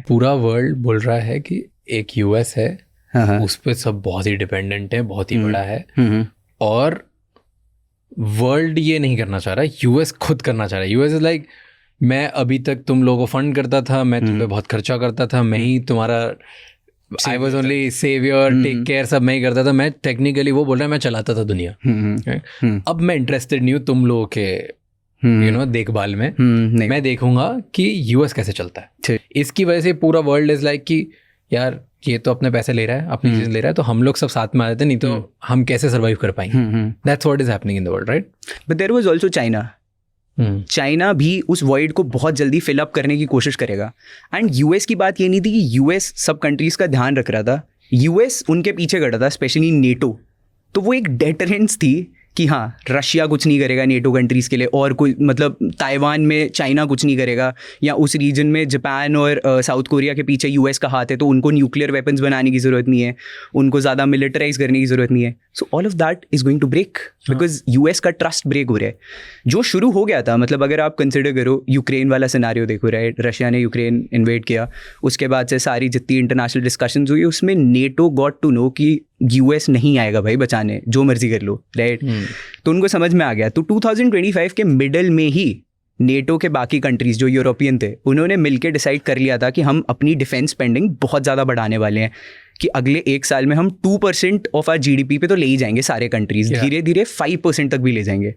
पूरा वर्ल्ड बोल रहा है कि एक यूएस है, हाँ, उस पर सब बहुत ही डिपेंडेंट है, बहुत ही बड़ा है, हम्म, और वर्ल्ड ये नहीं करना चाह रहा, यूएस खुद करना चाह रहा है। यूएस इज लाइक, मैं अभी तक तुम लोगों को फंड करता था, मैं तुम पे बहुत खर्चा करता था, मैं ही तुम्हारा I was only saviour, take care, सब मैं ही करता था। मैं टेक्निकली, वो बोल रहा है, मैं चलाता था दुनिया। अब मैं इंटरेस्टेड नहीं हूँ तुम लोगों के देखभाल में। मैं देखूंगा कि यूएस कैसे चलता है। इसकी वजह से पूरा वर्ल्ड इज लाइक कि यार ये तो अपने पैसे ले रहा है, अपनी चीज ले रहा है, तो हम लोग सब साथ में आ जाते हैं, नहीं तो हम कैसे सर्वाइव कर पाएंगे। That's what is happening in the world, right? But there was also China. China भी उस वॉइड को बहुत जल्दी फिल अप करने की कोशिश करेगा। एंड यूएस की बात ये नहीं थी कि यूएस सब कंट्रीज का ध्यान रख रहा था, यूएस उनके पीछे खड़ा था, स्पेशली नेटो। तो वो एक डेटरेंस थी कि हाँ, रशिया कुछ नहीं करेगा नेटो कंट्रीज़ के लिए, और कोई मतलब ताइवान में चाइना कुछ नहीं करेगा, या उस रीजन में जापान और साउथ कोरिया के पीछे यूएस का हाथ है, तो उनको न्यूक्लियर वेपन्स बनाने की ज़रूरत नहीं है, उनको ज़्यादा मिलिटराइज करने की ज़रूरत नहीं है। So all of that is going to break because US का ट्रस्ट ब्रेक हो रहा है, जो शुरू हो गया था। मतलब अगर आप कंसिडर करो यूक्रेन वाला सिनारियो देखो, राइट? रशिया ने यूक्रेन इन्वेड किया, उसके बाद से सारी जितनी इंटरनेशनल डिस्कशंस हुई, उसमें नेटो गॉट टू नो कि यूएस नहीं आएगा भाई बचाने, जो मर्जी कर लो, राइट? तो उनको समझ में आ गया। तो 2025 के मिडल में ही नेटो के बाकी कंट्रीज जो यूरोपियन थे, उन्होंने मिलकर डिसाइड कर लिया था कि हम अपनी डिफेंस स्पेंडिंग बहुत ज़्यादा बढ़ाने वाले हैं, कि अगले 1 साल में हम 2% ऑफ आवर जीडीपी पे तो ले ही जाएंगे सारे कंट्रीज, धीरे धीरे 5% तक भी ले जाएंगे।